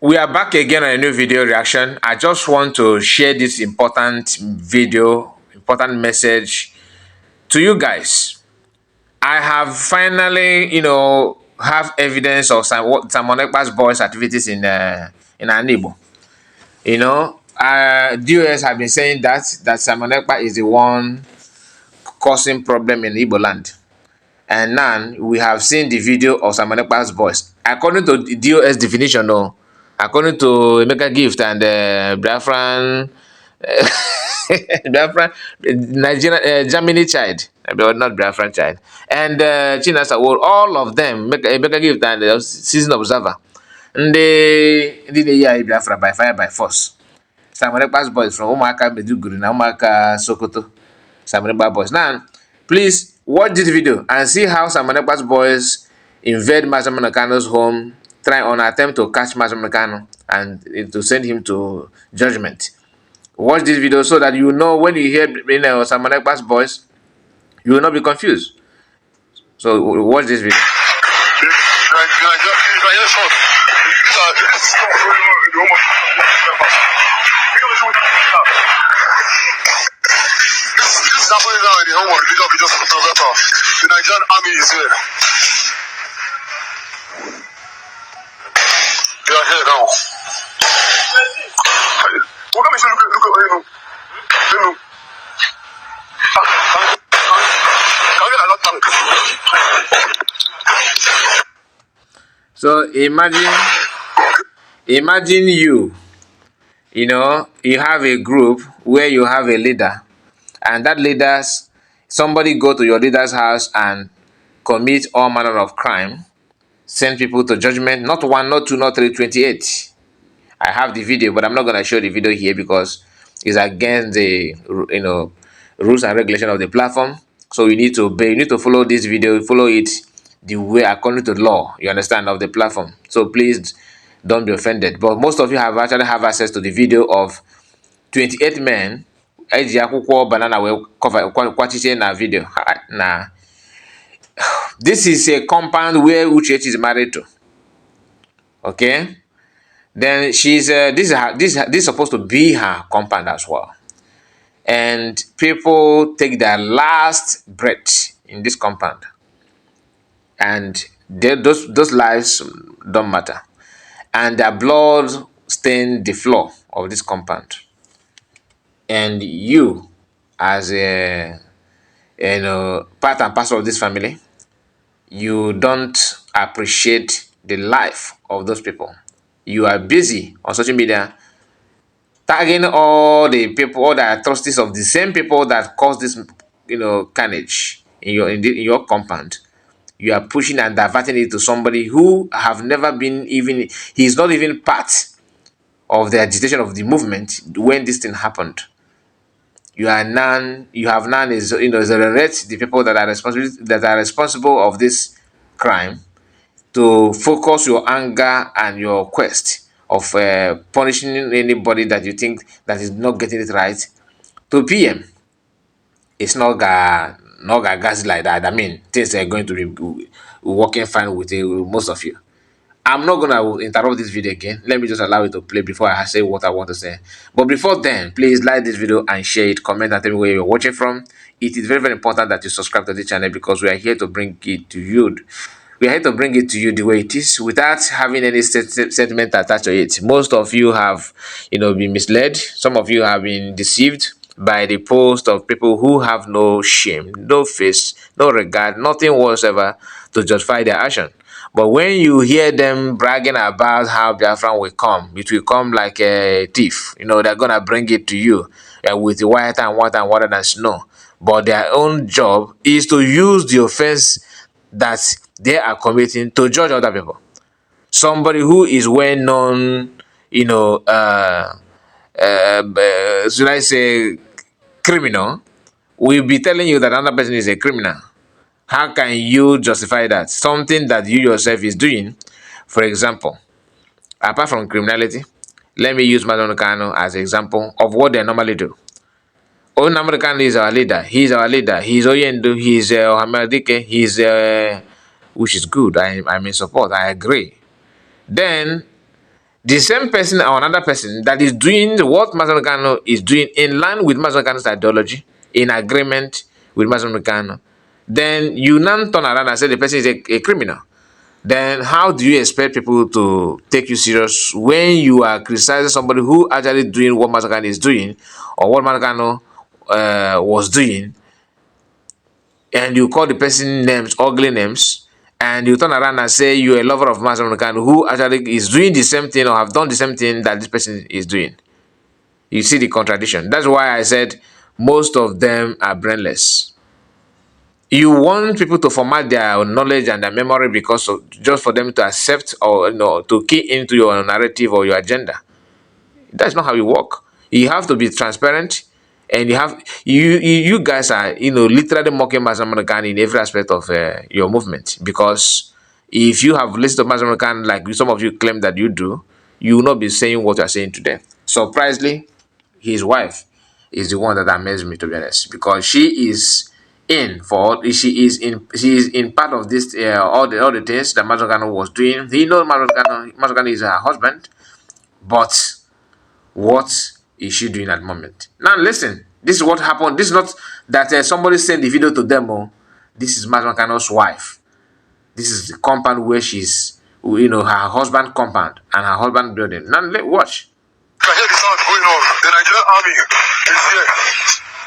We are back again on a new video reaction. I just want to share this important video, important message to you guys. I have finally, have evidence of Simon Ekpa's boys' activities in Anibo. DOS have been saying that Simon Ekpa is the one causing problem in Igbo land. And now we have seen the video of Simon Ekpa's voice. According to the DOS definition, no, according to Emeka Gift and Biafran, Biafran, Nigerian, Germany child, but not Biafran child, and Chinasa, well, all of them, Emeka Gift and Season Observer, and they did a year Biafra by fire by force. Simon Ekpa's boys from Umaka Meduguri, Umaka Sokoto. Simon Ekpa boys. Now, please watch this video and see how Simon Ekpa's boys invade Mazen Nakano's home, try on attempt to catch Mazen Nakano and to send him to judgment. Watch this video so that you know when you hear Simon Ekpa's boys, you will not be confused. So watch this video. Happening now in the home of the leader of the Joseph. The Nigerian army is here. They are here now. Look at me, look at me. So imagine you have a group where you have a leader, and that somebody go to your leader's house and commit all manner of crime, send people to judgment, not 1, not 2, not 3, 28. I have the video, but I'm not going to show the video here because it's against the rules and regulation of the platform. So you need to obey. You need to follow this video, follow it the way according to the law, you understand, of the platform. So please don't be offended. But most of you actually have access to the video of 28 men eji akwụkwọ banana wee kwachiche na video. Nah, this is a compound where Uchechi is married to. Okay, then she's this is supposed to be her compound as well, and people take their last breath in this compound, and those lives don't matter, and their blood stain the floor of this compound. And you, as a part and parcel of this family, you don't appreciate the life of those people. You are busy on social media tagging all the people, all the atrocities of the same people that caused this, carnage in your compound. You are pushing and diverting it to somebody who have never been he's not even part of the agitation of the movement when this thing happened. You have now exonerate the people that are responsible of this crime, to focus your anger and your quest of punishing anybody that you think that is not getting it right to PM. It's not gas like that. I mean, things are going to be working fine with most of you. I'm not going to interrupt this video again. Let me just allow it to play before I say what I want to say. But before then, please like this video and share it. Comment and tell me where you're watching from. It is very, very important that you subscribe to the channel because we are here to bring it to you. We are here to bring it to you the way it is without having any sentiment attached to it. Most of you have, been misled. Some of you have been deceived by the post of people who have no shame, no face, no regard, nothing whatsoever to justify their action. But when you hear them bragging about how Biafran will come, it will come like a thief. They're going to bring it to you with white and water than snow. But their own job is to use the offense that they are committing to judge other people. Somebody who is well known, should I say, criminal, will be telling you that another person is a criminal. How can you justify that? Something that you yourself is doing. For example, apart from criminality, let me use Mazen Nakano as an example of what they normally do. Mazen Nakano is our leader. He's our leader. He's Oyendu. He's Hamadike. He's which is good. I'm in support. I agree. Then The same person or another person that is doing what Mazen Kano is doing in line with Mazen Kano's ideology, in agreement with Mazen Kano, then you now turn around and say the person is a criminal. Then how do you expect people to take you serious when you are criticizing somebody who actually doing what Mazen Kano is doing or what Mazen Kano was doing, and you call the person names, ugly names, and you turn around and say you're a lover of Mazen Kano who actually is doing the same thing or have done the same thing that this person is doing? You see the contradiction. That's why I said most of them are brainless. You want people to format their knowledge and their memory because of just for them to accept or to key into your narrative or your agenda. That's not how you work. You have to be transparent, and you guys are literally mocking Mazam Khan in every aspect of your movement, because if you have listened to Mazam Khan like some of you claim that you do, you will not be saying what you are saying today. Surprisingly, his wife is the one that amazed me, to be honest, because she is in part of this all the things that Mazogano was doing. He knows Mazogano is her husband, but what is she doing at the moment? Now listen, this is what happened. This is not that somebody sent the video to them. Oh, this is Mazogano's wife. This is the compound where she's, her husband compound and her husband building. Now let's watch. You can hear the sound going on. The Nigerian army is here.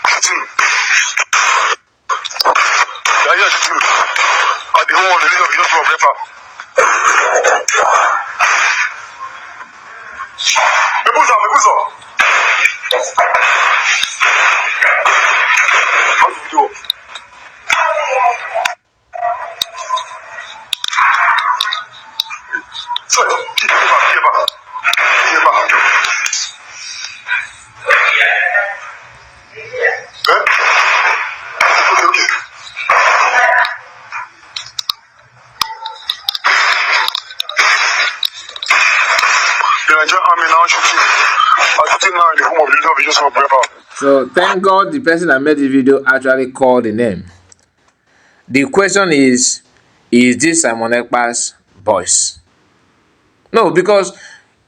Shooting. They are here shooting. At the home of the leader of the Joshua Ekpa. Mebusa. How do you do? So, keep back. Okay. The Nigerian army now shooting now in the home of the leader of the Joshua Ekpa. So thank God the person that made the video actually called the name. The question is this Simon Ekpa's voice? No, because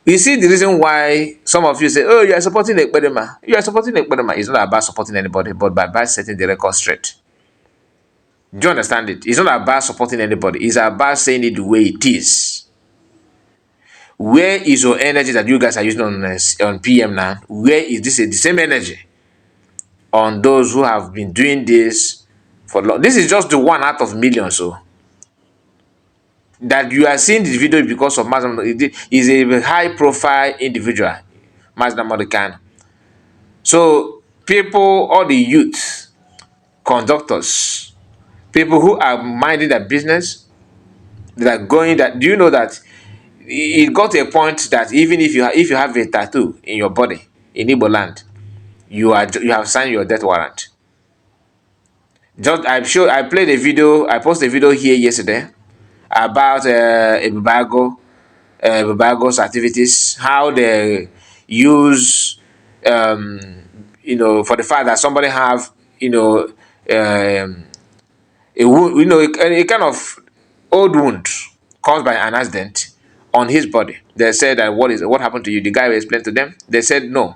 you see the reason why some of you say, oh, you are supporting Ekpa. You are supporting Ekpa. It's not about supporting anybody, but by setting the record straight. Do you understand it? It's not about supporting anybody. It's about saying it the way it is. Where is your energy that you guys are using on PM now? Where is this the same energy on those who have been doing this for long? This is just the one out of millions. So that you are seeing this video because of Mazda is a high-profile individual, Mazda Modikan. So people, all the youth, conductors, people who are minding their business, that are going. That do you know that it got to a point that even if you have a tattoo in your body in Igbo land, you have signed your death warrant. I played a video. I posted a video here yesterday about Ebubago's activities, how they use for the fact that somebody have a wound, a kind of old wound caused by an accident on his body. They said that what happened to you? The guy explained to them. They said no.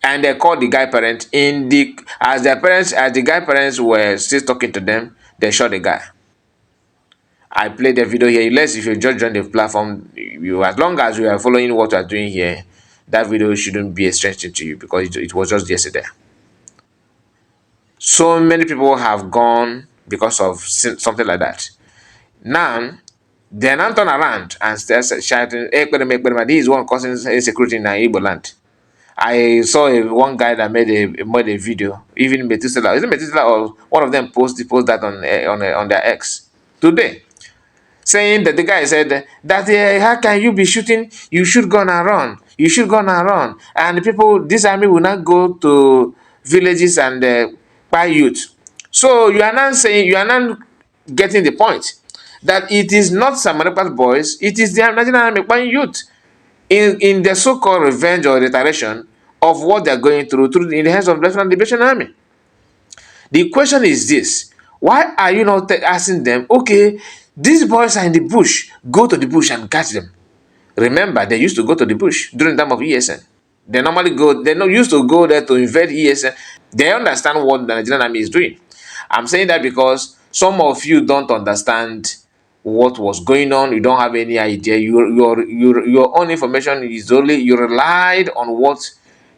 And they called the guy parent as the guy parents were still talking to them, they shot the guy. I played the video here. Unless if you just join the platform, as long as you are following what we are doing here, that video shouldn't be a strange thing to you, because it was just yesterday. So many people have gone because of something like that. Now, they now turn around and start shouting, this is one causing insecurity in Igbo land. I saw one guy that made a video, even Methuselah. Is it Methuselah or one of them post that on their X today, saying that the guy said that how can you be shooting? You should go and run. You should go and run. And this army will not go to villages and buy youth. So you are not getting the point that it is not Samaripa's boys, it is the Nigerian army buying youth in the so-called revenge or retaliation of what they're going through in the hands of the National Liberation Army. The question is this: why are you not asking them, okay, these boys are in the bush, go to the bush and catch them? Remember, they used to go to the bush during the time of ESN. They normally go, they no used to go there to invade ESN. They understand what the Nigerian army is doing. I'm saying that because some of you don't understand what was going on. You don't have any idea. Your own information is only you relied on what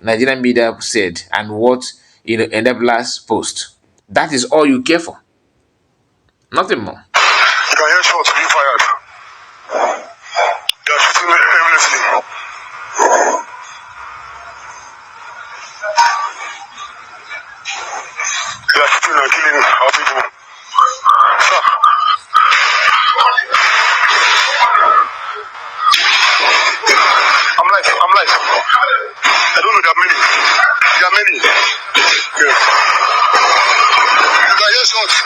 Nigerian media said and what enablers post. That is all you care for. Nothing more. You can hear shots being fired. They are shooting aimlessly. They are shooting and killing our people. Sir. I'm live. I don't know, there are many. There are many. Yes. You can hear shots.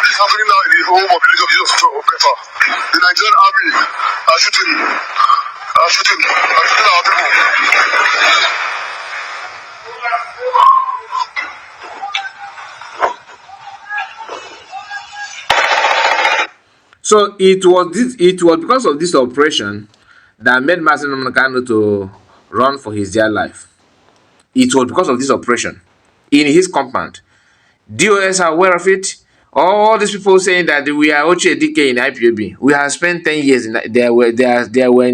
This is happening now in the home of the village of Okoko. The Nigerian army are shooting our people. So it was because of this operation that made Mazen Kanu to run for his dear life. It was because of this operation in his compound. DOS are aware of it. All these people saying that we are DK in IPOB. We have spent 10 years in they were in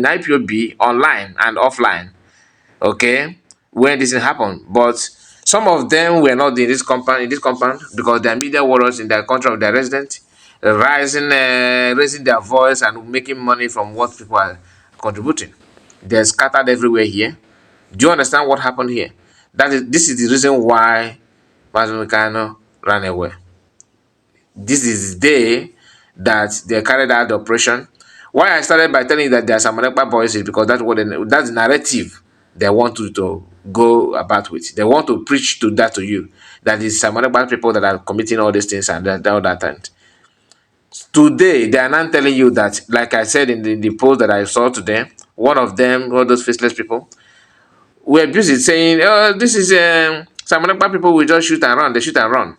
IPOB online and offline. Okay, when this happened, but some of them were not in this compound because they are media warriors in their country of their resident, raising their voice and making money from what people are contributing. They're scattered everywhere here. Do you understand what happened here? This is the reason why Mazumikano ran away. This is the day that they carried out the operation. Why I started by telling you that there are some Ekpa boys is because that's the narrative they want to go about with. They want to preach to you. That is some Ekpa people that are committing all these things and all that. And today, they are not telling you that, like I said in the post that I saw today, one of them, all those faceless people, were busy saying, oh, this is some Ekpa people will just shoot and run. They shoot and run.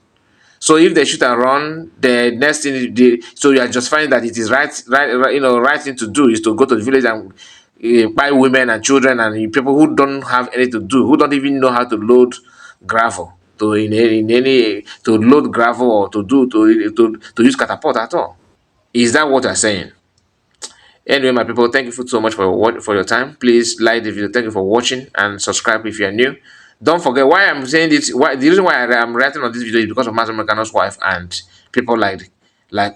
So if they shoot and run, the next thing so you are just finding that it is right thing to do is to go to the village and buy women and children and people who don't have anything to do, who don't even know how to load gravel to load gravel or to use catapult at all. Is that what you're saying? Anyway, my people, thank you so much for your time. Please like the video. Thank you for watching and subscribe if you are new. Don't forget why I'm saying this. The reason why I'm writing on this video is because of Master Mekano's wife and people like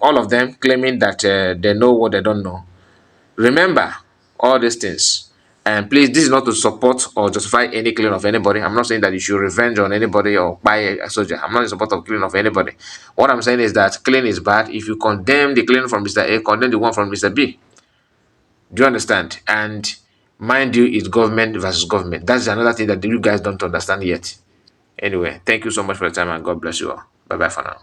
all of them claiming that they know what they don't know. Remember all these things. And please, this is not to support or justify any killing of anybody. I'm not saying that you should revenge on anybody or buy a soldier. I'm not in support of killing of anybody. What I'm saying is that killing is bad. If you condemn the killing from Mr. A, condemn the one from Mr. B. Do you understand? And mind you, it's government versus government. That's another thing that you guys don't understand yet. Anyway, thank you so much for your time and God bless you all. Bye bye for now.